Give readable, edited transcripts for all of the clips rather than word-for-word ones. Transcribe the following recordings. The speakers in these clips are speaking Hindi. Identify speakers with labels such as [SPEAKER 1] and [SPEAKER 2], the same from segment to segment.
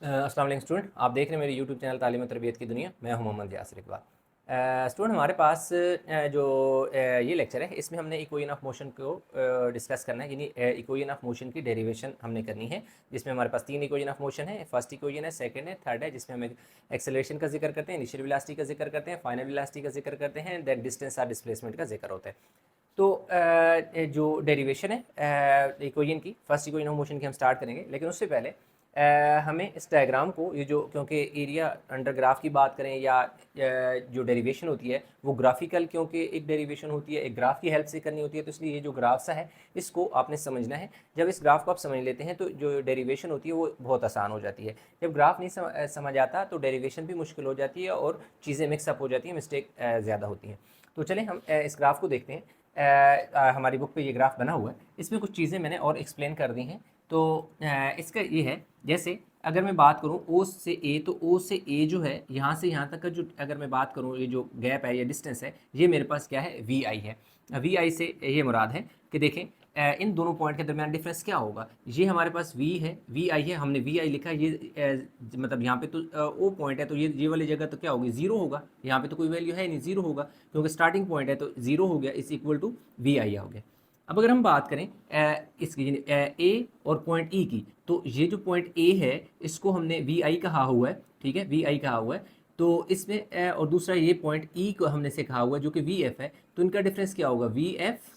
[SPEAKER 1] अस्सलाम वालेकुम स्टूडेंट, आप देख रहे हैं मेरे यूट्यूब चैनल तालीम और तरबियत की दुनिया। मैं हूं मोहम्मद यासिर इकबाल। स्टूडेंट, हमारे पास ये लेक्चर है, इसमें हमने इक्वेशन ऑफ मोशन को डिस्कस करना है। यानी इक्वेशन ऑफ मोशन की डेरिवेशन हमने करनी है, जिसमें हमारे पास 3 इक्वेशन ऑफ मोशन है। फर्स्ट इक्वेशन है, सेकंड है, थर्ड है, जिसमें हम एक्सेलरेशन का जिक्र करते हैं, इनिशियल वेलोसिटी का जिक्र करते हैं, फाइनल वेलोसिटी का जिक्र करते हैं, देन डिस्टेंस और डिस्प्लेसमेंट का जिक्र होता है। तो जो डेरिवेशन है इक्वेशन की, फर्स्ट इक्वेशन ऑफ मोशन की हम स्टार्ट करेंगे, लेकिन उससे पहले हमें इस डायग्राम को, ये जो, क्योंकि एरिया अंडर ग्राफ की बात करें या जो डेरिवेशन होती है वो ग्राफिकल, क्योंकि एक डेरिवेशन होती है एक ग्राफ की हेल्प से करनी होती है, तो इसलिए ये जो ग्राफ सा है इसको आपने समझना है। जब इस ग्राफ को आप समझ लेते हैं तो जो डेरिवेशन होती है वो बहुत आसान हो जाती है। जब ग्राफ नहीं समझ आता तो डेरिवेशन भी मुश्किल हो जाती है और चीज़ें मिक्सअप हो जाती हैं, मिस्टेक ज़्यादा होती हैं। तो चलें हम इस ग्राफ को देखते हैं। हमारी बुक पे ये ग्राफ बना हुआ है, इसमें कुछ चीज़ें मैंने और एक्सप्लेन कर दी हैं। तो इसका ये है, जैसे अगर मैं बात करूं ओ से ए, तो ओ से ए जो है यहाँ से यहाँ तक का जो, अगर मैं बात करूं ये जो गैप है या डिस्टेंस है, ये मेरे पास क्या है, वी आई है। वी आई से ये मुराद है कि देखें इन दोनों पॉइंट के दरमियान डिफरेंस क्या होगा। ये हमारे पास वी है, वी आई है, हमने वी आई लिखा है। ये मतलब यहाँ पे तो ओ पॉइंट है, तो ये वाली जगह तो क्या होगी, जीरो होगा। यहाँ पे तो कोई वैल्यू है नहीं, जीरो होगा, क्योंकि स्टार्टिंग पॉइंट है, तो जीरो हो गया, इज इक्वल टू वी आई हो गया। अब अगर हम बात करें इसकी ए और पॉइंट ई की, तो ये जो पॉइंट ए है इसको हमने वी आई कहा हुआ है, ठीक है, वी आई कहा हुआ है। तो इसमें और दूसरा ये पॉइंट ई को हमने से कहा हुआ है जो कि वी एफ है, तो इनका डिफरेंस क्या होगा, वी एफ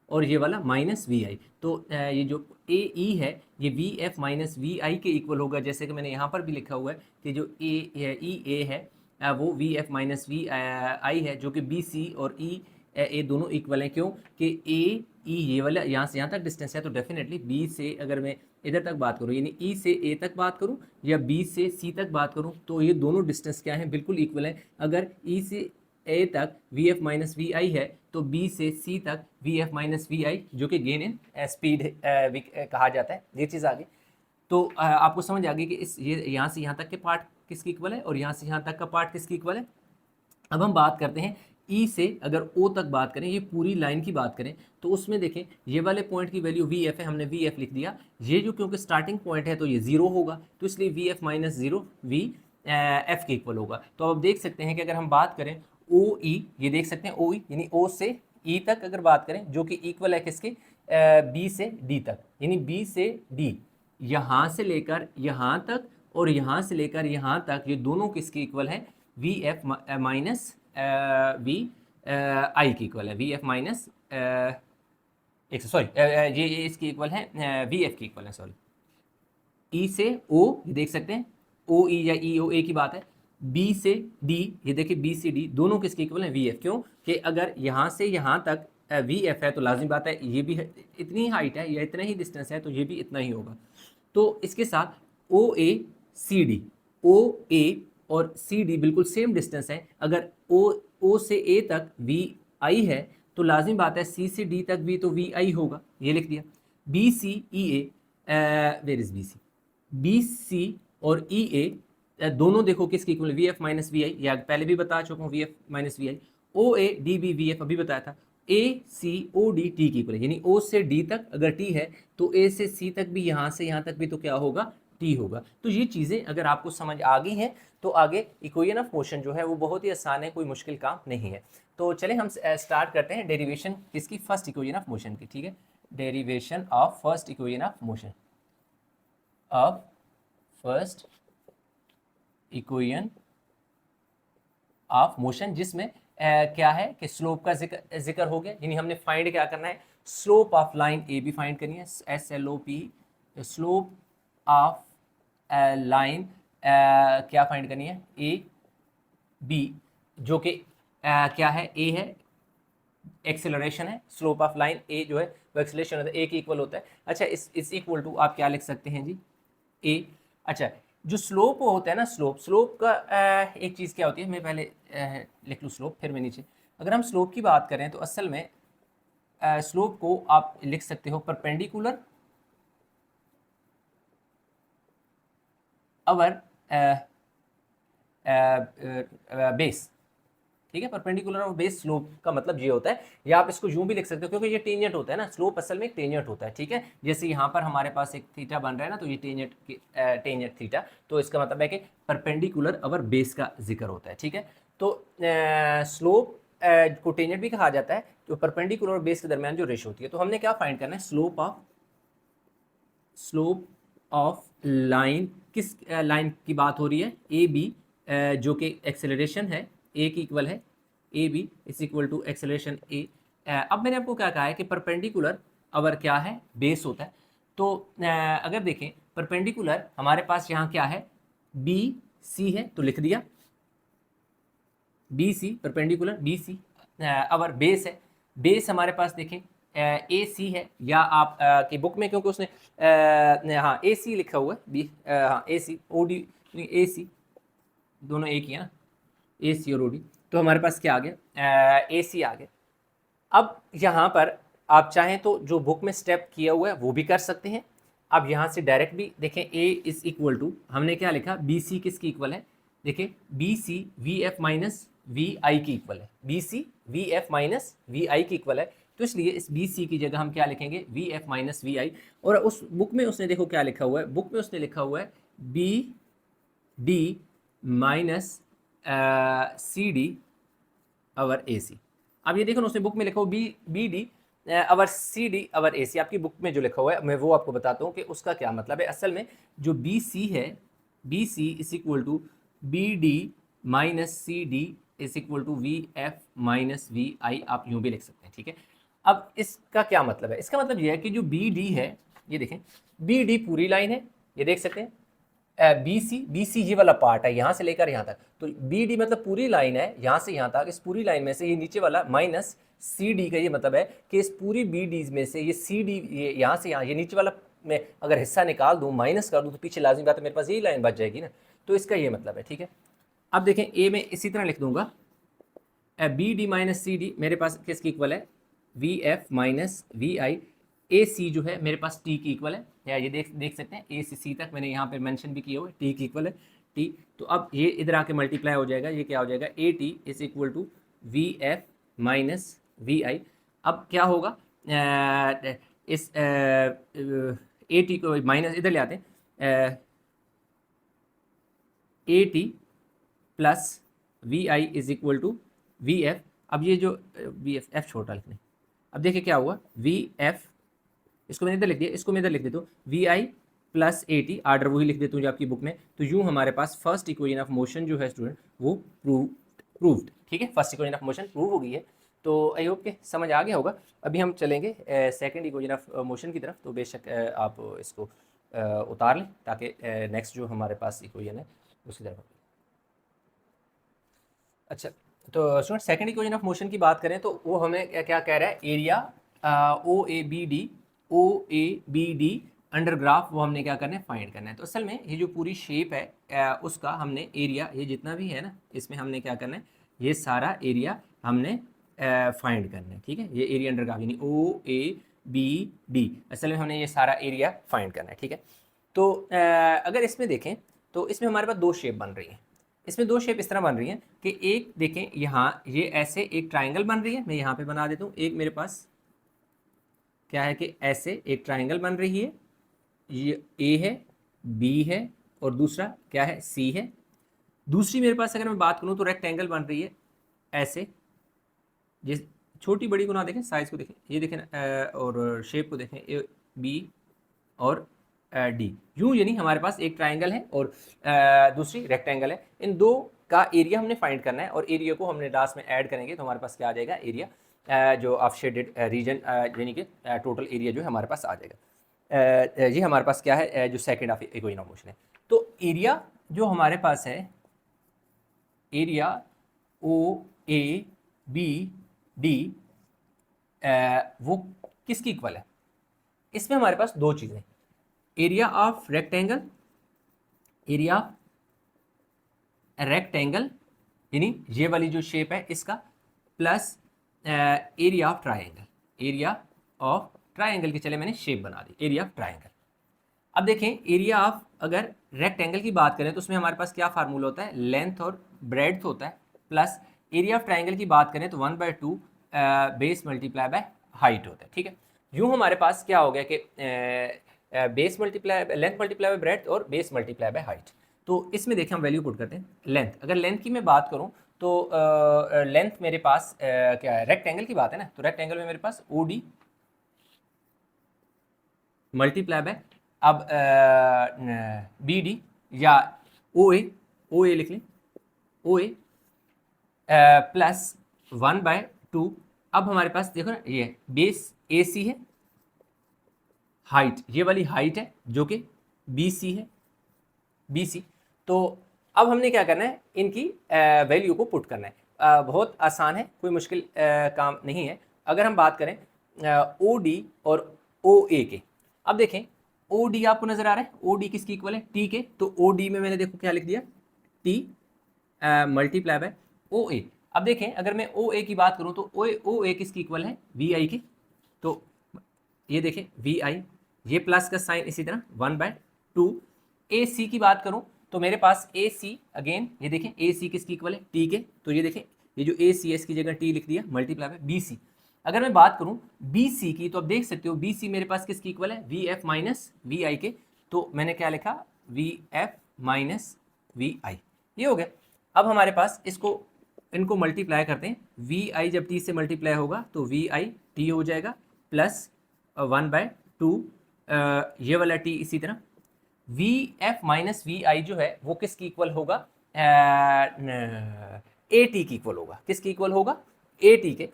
[SPEAKER 1] और ये वाला माइनस वी आई। तो ये जो ए ई है ये वी एफ माइनस वी आई के इक्वल होगा, जैसे कि मैंने यहाँ पर भी लिखा हुआ है कि जो ए है वो वी एफ माइनस वी आई है, जो कि बी सी और ई ए दोनों इक्वल हैं। क्यों कि ए ई ये वाला यहाँ से यहाँ तक डिस्टेंस है, तो डेफिनेटली बी से अगर मैं इधर तक बात करूँ, यानी ई से ए तक बात करूँ या बी से सी तक बात करूँ, तो ये दोनों डिस्टेंस क्या है, बिल्कुल इक्वल है। अगर ई से ए तक वी एफ माइनस वी आई है, तो बी से सी तक वी एफ माइनस वी आई, जो कि गेन इन स्पीड कहा जाता है। ये चीज़ आ गई, तो आपको समझ आ गई कि इस ये यहाँ से यहाँ तक के पार्ट किसकी इक्वल है और यहाँ से यहाँ तक का पार्ट किसकी इक्वल है। अब हम बात करते हैं ई से अगर ओ तक बात करें, ये पूरी लाइन की बात करें, तो उसमें देखें ये वाले पॉइंट की वैल्यू वी एफ है, हमने वी एफ लिख दिया। ये जो क्योंकि स्टार्टिंग पॉइंट है तो ये जीरो होगा, तो इसलिए we F minus zero V F के इक्वल होगा। तो अब देख सकते हैं कि अगर हम बात करें ओ ई, ये देख सकते हैं ओ ई यानी ओ से ई तक अगर बात करें, जो कि इक्वल है किसके, बी से डी तक, यानी बी से डी, यहाँ से लेकर यहाँ तक और यहाँ से लेकर यहाँ तक, ये दोनों किसके इक्वल है, V F minus V I की इक्वल है, वी एफ माइनस एक सॉरी ये इसकी इक्वल है, वी एफ की इक्वल है, सॉरी। ई से ओ, ये देख सकते हैं ओ ई या ई ओ ए की बात है। बी से डी, ये देखिए बी से डी दोनों किसके इक्वल हैं, वी एफ। क्यों कि अगर यहाँ से यहाँ तक वी एफ है तो लाजमी बात है ये भी इतनी हाइट है या इतना ही डिस्टेंस है, तो ये भी इतना ही होगा। तो इसके साथ ओ ए सी डी, ओ ए और सी डी बिल्कुल सेम डिस्टेंस है। अगर ओ से ए तक वी आई है तो लाजिम बात है सी से डी तक भी तो वी आई होगा, ये लिख दिया। B C E A, where is B C, B C और ई ए दोनों देखो किसकी equal, V F minus V I, या पहले भी बता चुका हूँ V F minus V I. O A D B V F अभी बताया था। A C O D T की इक्वल है, यानी ओ से डी तक अगर टी है तो ए से सी तक भी, यहाँ से यहाँ तक भी तो क्या होगा, टी होगा। तो ये चीज़ें अगर आपको समझ आ गई हैं तो आगे इक्वेशन ऑफ मोशन जो है वो बहुत ही आसान है, कोई मुश्किल काम नहीं है। तो चलें हम स्टार्ट करते हैं डेरिवेशन इसकी, फर्स्ट इक्वेशन ऑफ मोशन की, ठीक है। Derivation of first equation of motion, of first equation of motion, जिसमें क्या है कि स्लोप का जिक्र हो गया, यानी हमने फाइंड क्या करना है, slope of line A B find करनी है, S L O P, slope of line क्या फाइंड करनी है, ए बी, जो कि क्या है, ए है एक्सेलरेशन है, स्लोप ऑफ लाइन ए जो है वो एक्सेलरेशन होता है, ए के इक्वल होता है। अच्छा, इस इक्वल टू आप क्या लिख सकते हैं जी, ए। अच्छा, जो स्लोप होता है ना, स्लोप का एक चीज़ क्या होती है, मैं पहले लिख लूँ स्लोप फिर मैं नीचे। अगर हम स्लोप की बात करें तो असल में स्लोप को आप लिख सकते हो परपेंडिकुलर अवर बेस, ठीक है। परपेंडिकुलर ऑफ बेस स्लोप का मतलब ये होता है, या आप इसको यूं भी लिख सकते हो क्योंकि ये टेंजेंट होता है ना, स्लोप असल में एक टेंजेंट होता है, ठीक है। जैसे यहाँ पर हमारे पास एक थीटा बन रहा है ना, तो ये टेंजेंट थीटा, तो इसका मतलब है कि परपेंडिकुलर अवर बेस का जिक्र होता है, ठीक है। तो स्लोप को टेंजेंट भी कहा जाता है, जो परपेंडिकुलर और बेस के दरमियान जो रेशो होती है। तो हमने क्या फाइंड करना है, स्लोप ऑफ लाइन, किस लाइन की बात हो रही है, ए बी, जो कि एक्सेलरेशन है ए की इक्वल है, A B is equal to acceleration A. अब मैंने आपको क्या कहा है कि परपेंडिकुलर अवर क्या है, बेस होता है। तो अगर देखें परपेंडिकुलर हमारे पास यहाँ क्या है, बी सी है, तो लिख दिया B C, perpendicular B C over base है। बेस हमारे पास देखें ए सी है, या आप की बुक में क्योंकि उसने हाँ ए सी लिखा हुआ है, बी हाँ ए सी ओ डी, ए सी दोनों एक ही है ना, ए सी और ओ डी। तो हमारे पास क्या आ गया, ए सी आ गया। अब यहाँ पर आप चाहें तो जो बुक में स्टेप किया हुआ है वो भी कर सकते हैं। अब यहाँ से डायरेक्ट भी देखें, ए इज इक्वल टू, हमने क्या लिखा, बी सी किसकी इक्वल है, देखिए B C V F minus V I की इक्वल है, B C V F minus V I की इक्वल है। तो इसलिए इस बी सी की जगह हम क्या लिखेंगे, वी एफ माइनस वी आई। और उस बुक में उसने देखो क्या लिखा हुआ है, बुक में उसने लिखा हुआ है B D minus C D over A C. अब ये देखो ना, उसने बुक में लिखा हुआ B D over C D over A C. आपकी बुक में जो लिखा हुआ है मैं वो आपको बताता हूँ कि उसका क्या मतलब है। असल में जो बी सी है, B C is equal to B D minus C D is equal to V F minus V I, आप यूँ भी लिख सकते हैं, ठीक है। अब इसका क्या मतलब है, इसका मतलब ये है कि जो बी डी है, ये देखें बी डी पूरी लाइन है, ये देख सकते हैं, बी सी ये वाला पार्ट है यहाँ से लेकर यहाँ तक, तो बी डी मतलब पूरी लाइन है यहाँ से यहाँ तक। इस पूरी लाइन में से ये नीचे वाला माइनस सी डी का ये मतलब है कि इस पूरी बी डी में से ये सी डी, ये यहाँ से यहाँ, ये नीचे वाला मैं अगर हिस्सा निकाल दूँ, माइनस कर दूँ, तो पीछे लाजमी बात है मेरे पास यही लाइन बच जाएगी ना। तो इसका ये मतलब है, ठीक है। अब देखें ए में इसी तरह लिख दूंगा, B D minus C D मेरे पास किसकी इक्वल है, V F minus V I. A C जो है मेरे पास टी की इक्वल है, या ये देख सकते हैं ए से सी तक मैंने यहाँ पे मेंशन भी किया हुआ है, टी की इक्वल है टी। तो अब ये इधर आके मल्टीप्लाई हो जाएगा, ये क्या हो जाएगा, A T is equal to V F minus V I. अब क्या होगा, इस ए टी को माइनस इधर ले आते हैं, A T plus V I is equal to V F. अब ये जो वी एफ छोटा लिखने, अब देखिए क्या हुआ, वी एफ, इसको मैंने इधर लिख दिया, इसको मैं इधर लिख देता हूँ, V I plus A T, order वही लिख देता हूँ जो आपकी बुक में। तो यूँ हमारे पास फर्स्ट इक्वेशन ऑफ मोशन जो है स्टूडेंट वो प्रूव्ड, ठीक है, first equation of motion prove हो गई है। तो आई होप के समझ आ गया होगा। अभी हम चलेंगे सेकंड इक्वेशन ऑफ मोशन की तरफ, तो बेशक आप इसको उतार लें ताकि नेक्स्ट जो हमारे पास इक्वेशन है उसकी तरफ। अच्छा, तो student second equation of motion की बात करें तो वो हमें क्या कह रहा है, area O A B D under graph, वो हमने क्या करना है, फाइंड करना है। तो असल में ये जो पूरी शेप है उसका हमने एरिया, ये जितना भी है ना, इसमें हमने क्या करना है, ये सारा एरिया हमने फाइंड करना है, ठीक है। ये एरिया अंडर ग्राफ यानी ओ ए बी डी, असल में हमने ये सारा एरिया फाइंड करना है, ठीक है। तो अगर इसमें देखें तो इसमें हमारे पास दो शेप बन रही हैं। इसमें दो शेप इस तरह बन रही हैं कि एक देखें यहाँ ये ऐसे एक ट्राइंगल बन रही है, मैं यहाँ पे बना देता हूँ। एक मेरे पास क्या है कि ऐसे एक ट्राइंगल बन रही है, ये ए है, बी है, और दूसरा क्या है, सी है। दूसरी मेरे पास अगर मैं बात करूँ तो रेक्टेंगल बन रही है ऐसे, जिस छोटी बड़ी को ना देखें, साइज़ को देखें, ये देखें और शेप को देखें, ए बी और डी, यूँ यानी हमारे पास एक ट्राइंगल है और दूसरी रेक्टेंगल है। इन दो का एरिया हमने फाइंड करना है और एरिया को हमने लास्ट में ऐड करेंगे तो हमारे पास क्या आ जाएगा, एरिया जो ऑफ शेडेड रीजन, यानी कि टोटल एरिया जो है हमारे पास आ जाएगा। ये हमारे पास क्या है, जो second of equation of motion है। तो एरिया जो हमारे पास है, area O A B D, वो किसकी इक्वल है, इसमें हमारे पास दो चीज़ें, area of rectangle, area rectangle यानी ये वाली जो शेप है इसका, plus area of triangle, area of triangle की, चले मैंने शेप बना दी, एरिया ऑफ ट्राइंगल। अब देखें एरिया ऑफ अगर रेक्टेंगल की बात करें तो उसमें हमारे पास क्या फार्मूला होता है, लेंथ और ब्रेड्थ होता है, प्लस एरिया ऑफ ट्राइंगल की बात करें तो 1/2 बेस मल्टीप्लाई बाय हाइट होता है, ठीक है। यूँ हमारे पास क्या हो गया कि base multiply length multiply by breadth और बेस मल्टीप्लाई बाय हाइट। तो इसमें देखें हम वैल्यू पुट करते हैं। लेंथ, अगर लेंथ की मैं बात करूं तो लेंथ मेरे पास क्या है, रेक्टेंगल की बात है ना, तो रेक्टेंगल में मेरे पास ओ डी मल्टीप्लाई बाय अब बी डी या ओ ए लिख लें, ओ ए प्लस 1/2। अब हमारे पास देखो ना, ये बेस ए सी है, हाइट ये वाली हाइट है जो कि बी सी है, बी सी। तो अब हमने क्या करना है, इनकी वैल्यू को पुट करना है। बहुत आसान है, कोई मुश्किल काम नहीं है। अगर हम बात करें ओ डी और ओ ए के, अब देखें ओ डी आपको नजर आ रहा है, ओ डी किसकी इक्वल है, टी के। तो ओ डी में मैंने देखो क्या लिख दिया, टी मल्टीप्लाई बाय ओ ए। अब देखें अगर मैं ओ ए की बात करूं तो ओ ए किसकी इक्वल है, वी आई की। तो ये देखें वी आई, ये प्लस का साइन इसी तरह 1/2। ए सी की बात करूं तो मेरे पास ए सी अगेन, ये देखें ए सी किसकी इक्वल है, टी के। तो ये देखें ये जो ए सी है इसकी जगह टी लिख दिया मल्टीप्लाई बाय बी सी। अगर मैं बात करूं बी सी की, तो आप देख सकते हो बी सी मेरे पास किसकी इक्वल है, वी एफ माइनस वी आई के। तो मैंने क्या लिखा, वी एफ माइनस वी आई, ये हो गया। अब हमारे पास इसको इनको मल्टीप्लाई करते हैं, वी आई जब टी से मल्टीप्लाई होगा तो वी आई टी हो जाएगा प्लस 1/2 ये वाला टी इसी तरह। वी एफ माइनस वी आई जो है वो किसकी इक्वल होगा, ए टी की इक्वल होगा। किसकी इक्वल होगा, ए टी के।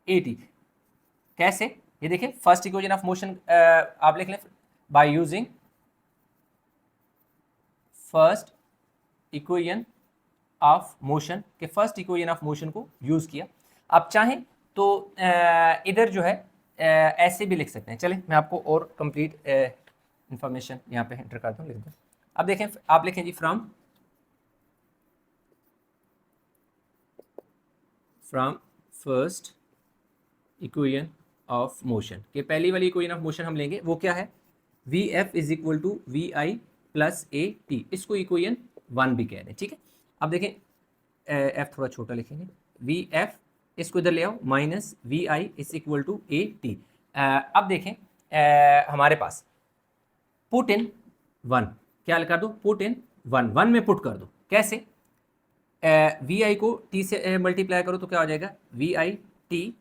[SPEAKER 1] ए टी कैसे, ये देखें फर्स्ट इक्वेशन ऑफ मोशन आप लिख लें by using first equation of motion के, फर्स्ट इक्वेशन ऑफ मोशन को यूज किया। आप चाहें तो इधर जो है ऐसे भी लिख सकते हैं। चलें मैं आपको और कंप्लीट इंफॉर्मेशन यहाँ पे एंटर करता हूँ, लिख दूँ। अब देखें आप लिखें जी from first equation of motion के, पहली वाली इक्वेशन ऑफ मोशन हम लेंगे, वो क्या है, V F is equal to V I plus A T. इसको इक्वेशन 1 भी कह दें, ठीक है। अब देखें एफ थोड़ा छोटा लिखेंगे, वी एफ इसको इधर ले आओ minus V I is equal to A T. अब देखें हमारे पास पुट इन 1, क्या कर दो, पुट इन 1 में पुट कर दो। कैसे, वी आई को टी से मल्टीप्लाई करो तो क्या हो जाएगा, वी आई टी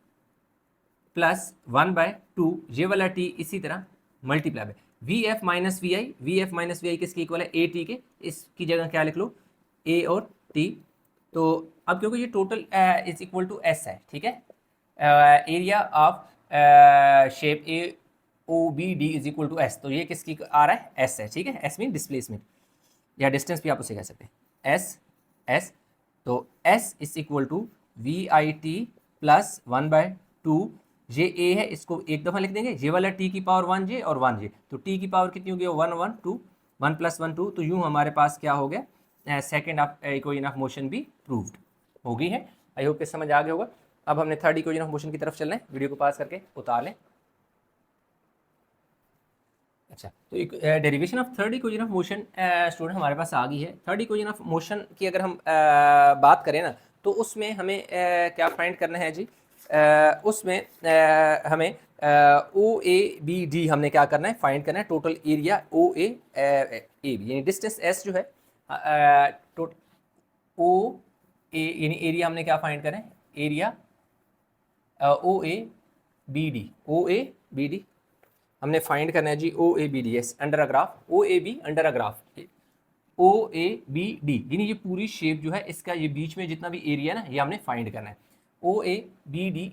[SPEAKER 1] प्लस 1/2 ये वाला टी इसी तरह multiply by V F minus V I. V F minus V I किसकी इक्वल है, ए टी के। इसकी जगह क्या लिख लो, ए और टी। तो अब क्योंकि ये total is equal to S है, ठीक है, area of shape A O B D is equal to S, तो ये किसकी आ रहा है, एस है, ठीक है। एस मीन डिस्प्लेसमेंट या डिस्टेंस भी आप उसे कह सकते हैं, एस। तो S is equal to V I T plus 1/2, ये ए है, इसको एक दफ़ा लिख देंगे, ये वाला टी की पावर 1 जे और 1 जे, तो टी की पावर कितनी होगी, 1 1 2, 1 + 1 2। तो यूँ हमारे पास क्या हो गया, second of equation of motion भी प्रूव्ड हो गई है। आई होप कि समझ आ गया होगा। अब हमने थर्ड इक्वेशन ऑफ मोशन की तरफ चलना है, वीडियो को पास करके उतार लें। अच्छा, तो derivation of third equation of motion student हमारे पास आ गई है। थर्ड इक्वेशन ऑफ मोशन की अगर हम बात करें ना, तो उसमें हमें क्या फाइंड करना है जी, उसमें हमें ओ ए बी डी हमने क्या करना है, फाइंड करना है। Total area O A B यानी डिस्टेंस एस जो है, ओ ए यानी एरिया हमने क्या फाइंड करना है, area O A B D, O A B D हमने फाइंड करना है जी, O A B D, yes under a graph, O A B under a graph, O A B D यानी ये पूरी शेप जो है इसका, ये बीच में जितना भी एरिया है ना, ये हमने फाइंड करना है। O A B D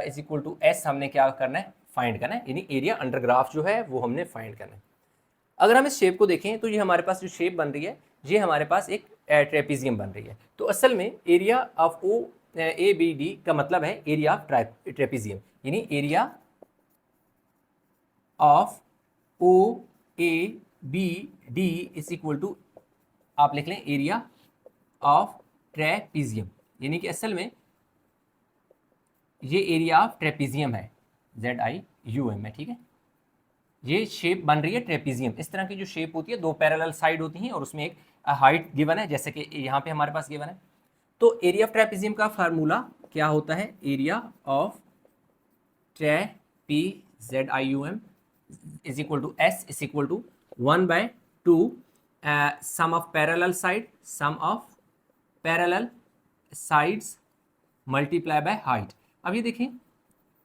[SPEAKER 1] is equal to S हमने क्या करना है, फाइंड करना है, यानी एरिया अंडर ग्राफ जो है वो हमने फाइंड करना है। अगर हम इस शेप को देखें तो ये हमारे पास जो शेप बन रही है, ये हमारे पास एक ट्रेपीजियम बन रही है। तो असल में area of O A B D का मतलब है एरिया ऑफ ट्रेपीजियम, यानी area of O A B D is equal to, आप लिख लें एरिया ऑफ ट्रेपीजियम, यानी कि असल में ये एरिया ऑफ ट्रेपीजियम है, ZIUM है, ठीक है। ये शेप बन रही है ट्रेपीजियम। इस तरह की जो शेप होती है, दो पैरेलल साइड होती हैं और उसमें एक हाइट गिवन है, जैसे कि यहाँ पे हमारे पास गिवन है। तो एरिया ऑफ ट्रेपेजियम का फार्मूला क्या होता है? Area of trapezium is equal to S is equal to 1/2 sum of parallel sides multiply by height. अब ये देखें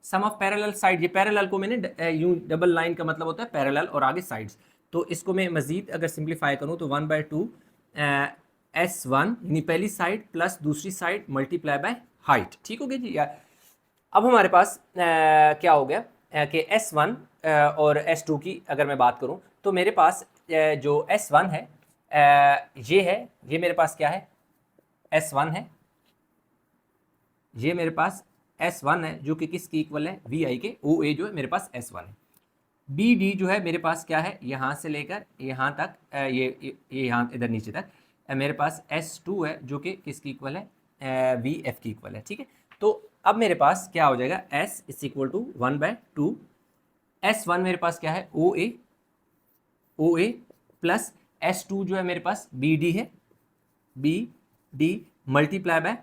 [SPEAKER 1] सम ऑफ पैरेलल साइड, ये पैरेलल को मैंने यूं डबल लाइन का मतलब होता है पैरेलल और आगे साइड्स, तो इसको मैं मजीद अगर सिंप्लीफाई करूं तो 1/2 S1 यानी पहली साइड प्लस दूसरी साइड मल्टीप्लाई बाय हाइट। ठीक हो गया जी यार। अब हमारे पास क्या हो गया कि S1 और S2 की अगर मैं बात करूं तो मेरे पास जो S1 है ये मेरे पास क्या है? S1 है, ये मेरे पास S1 है जो कि किसकी इक्वल है? VI के। OA जो है मेरे पास S1 है। BD जो है मेरे पास क्या है? यहाँ से लेकर यहाँ तक ये यहाँ इधर नीचे तक मेरे पास S2 है जो कि किसकी इक्वल है? VF की इक्वल है। ठीक है, तो अब मेरे पास क्या हो जाएगा? S is equal to 1/2 S1 मेरे पास क्या है? OA प्लस S2 जो है मेरे पास BD है, BD multiply by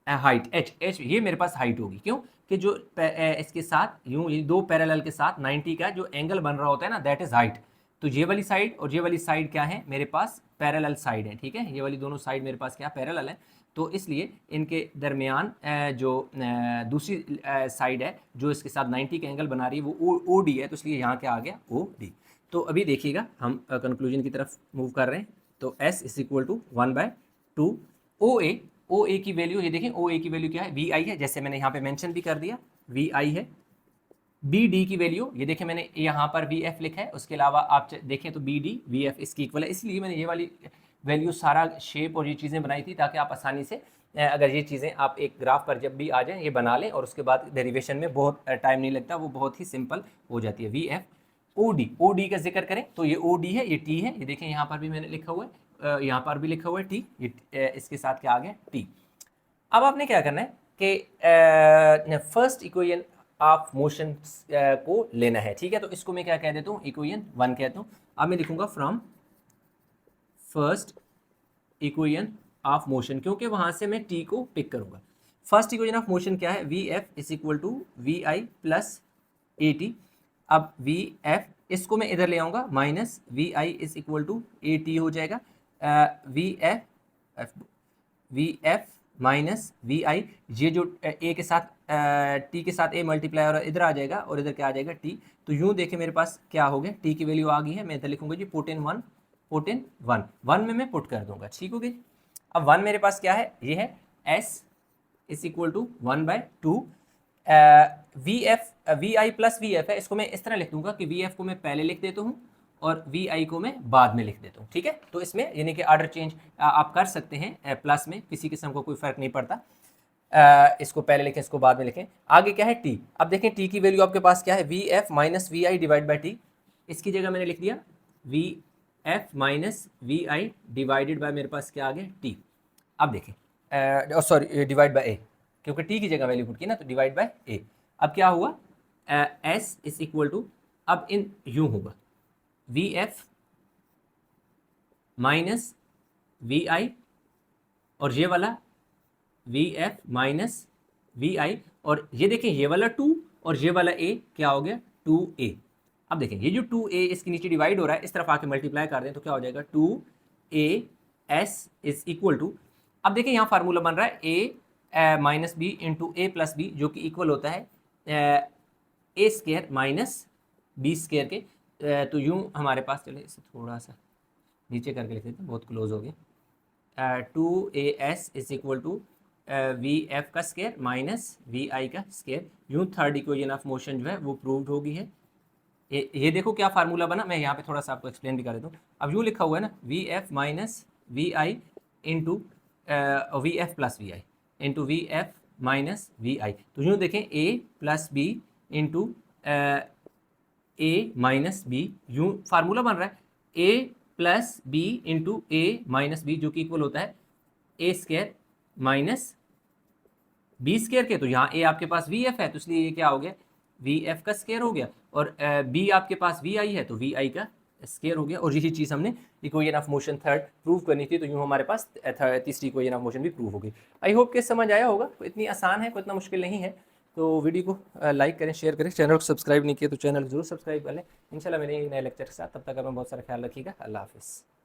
[SPEAKER 1] height H ये मेरे पास हाइट होगी। क्यों कि जो इसके साथ यूं ये दो पैरेलल के साथ 90 का जो एंगल बन रहा होता है ना, दैट इज हाइट। तो ये वाली साइड और ये वाली साइड क्या है? मेरे पास पैरेलल साइड है। ठीक है, ये वाली दोनों साइड मेरे पास क्या पैरेलल है, तो इसलिए इनके दरमियान जो दूसरी साइड है जो इसके साथ 90 का एंगल बना रही है वो OD है, तो इसलिए यहाँ क्या आ गया? OD। तो अभी देखिएगा हम कंक्लूजन की तरफ मूव कर रहे हैं। तो S is equal to 1/2 OA की वैल्यू, ये देखें OA की वैल्यू क्या है? VI है, जैसे मैंने यहाँ पे मेंशन भी कर दिया VI है। BD की वैल्यू ये देखें मैंने यहाँ पर VF लिखा है, उसके अलावा आप देखें तो BD VF इसकी इक्वल है, इसलिए मैंने ये वाली वैल्यू सारा शेप और ये चीज़ें बनाई थी ताकि आप आसानी से अगर ये चीज़ें आप एक ग्राफ पर जब भी आ जाएं ये बना लें और उसके बाद डेरिवेशन में बहुत टाइम नहीं लगता, वो बहुत ही सिंपल हो जाती है। VF OD का जिक्र करें तो ये OD है, ये T है, ये देखें यहाँ पर भी मैंने लिखा हुआ है, यहाँ पर भी लिखा हुआ है T, ये इसके साथ क्या आ गया? T। अब आपने क्या करना है कि फर्स्ट इक्वेशन ऑफ मोशन को लेना है। ठीक है, तो इसको मैं क्या कह देता हूँ? इक्वेशन 1 कहता हूँ। अब मैं लिखूंगा from first equation of motion, क्योंकि वहां से मैं T को पिक करूंगा। फर्स्ट इक्वेशन ऑफ मोशन क्या है? VF is equal to VI plus AT। अब VF इसको मैं इधर ले आऊंगा, minus VI is equal to AT हो जाएगा। VF माइनस VI, ये जो A के साथ T के साथ A मल्टीप्लाई और इधर आ जाएगा और इधर क्या आ जाएगा? T। तो यूं देखें मेरे पास क्या हो गया? T की वैल्यू आ गई है, मैं इधर लिखूंगा जी पुट इन 1 में मैं पुट कर दूंगा। ठीक हो गई। अब 1 मेरे पास क्या है? ये है S is equal to 1/2 VI plus VF है, इसको मैं इस तरह लिख दूंगा कि VF को मैं पहले लिख देता हूँ और VI को मैं बाद में लिख देता हूँ। ठीक है, तो इसमें यानी कि ऑर्डर चेंज आप कर सकते हैं प्लस में, किसी किस्म को कोई फर्क नहीं पड़ता। इसको पहले लिखें, इसको बाद में लिखें। आगे क्या है? T। अब देखें T की वैल्यू आपके पास क्या है? VF minus VI divide by T। इसकी जगह मैंने लिख दिया VF minus VI divided by मेरे पास क्या आ गया? T। अब देखें सॉरी डिवाइड बाय A, क्योंकि T की जगह वैल्यू पुट की ना, तो डिवाइड बाय A। अब क्या हुआ? S इज इक्वल टू, अब इन यूं होगा VF माइनस VI और ये वाला VF माइनस VI, और ये देखें ये वाला 2 और ये वाला A क्या हो गया? 2A। अब देखें ये जो 2A इसके नीचे डिवाइड हो रहा है, इस तरफ आके मल्टीप्लाई कर दें तो क्या हो जाएगा? 2AS इज इक्वल टू, अब देखें यहाँ फार्मूला बन रहा है A minus B into A plus B, जो कि इक्वल होता है A square minus B square के। तो यूं हमारे पास, चलिए इसे थोड़ा सा नीचे करके लिख देते हैं, बहुत क्लोज हो गया। 2AS is equal to VF का स्क्वायर माइनस VI का स्क्वायर। यूं थर्ड इक्वेशन ऑफ मोशन जो है वो प्रूव्ड हो गई है। ये देखो क्या फार्मूला बना, मैं यहाँ पे थोड़ा सा आपको एक्सप्लेन भी कर देता हूँ। अब यूँ लिखा हुआ है ना VF minus VI into VF plus VI into VF minus VI, तो यूँ देखें A plus B into A minus B, यूँ फार्मूला बन रहा है A plus B into A minus B, जो कि इक्वल होता है A square minus B square के। तो यहाँ A आपके पास VF है, तो इसलिए ये क्या हो गया? VF का स्क्वायर हो गया, और B आपके पास VI है तो VI का स्क्वायर हो गया, और यही चीज़ हमने equation of motion third prove करनी थी, तो यूँ हमारे पास तीसरी इक्वेशन ऑफ मोशन भी प्रूव हो गई। आई होप कि समझ आया होगा, इतनी आसान है, कोई इतना मुश्किल नहीं है। तो वीडियो को लाइक करें, शेयर करें, चैनल को सब्सक्राइब नहीं किया तो चैनल जरूर सब्सक्राइब कर लें। इंशाल्लाह मेरे नए लेक्चर के साथ, तब तक अपना बहुत सारा ख्याल रखिएगा। अल्लाह हाफिज़।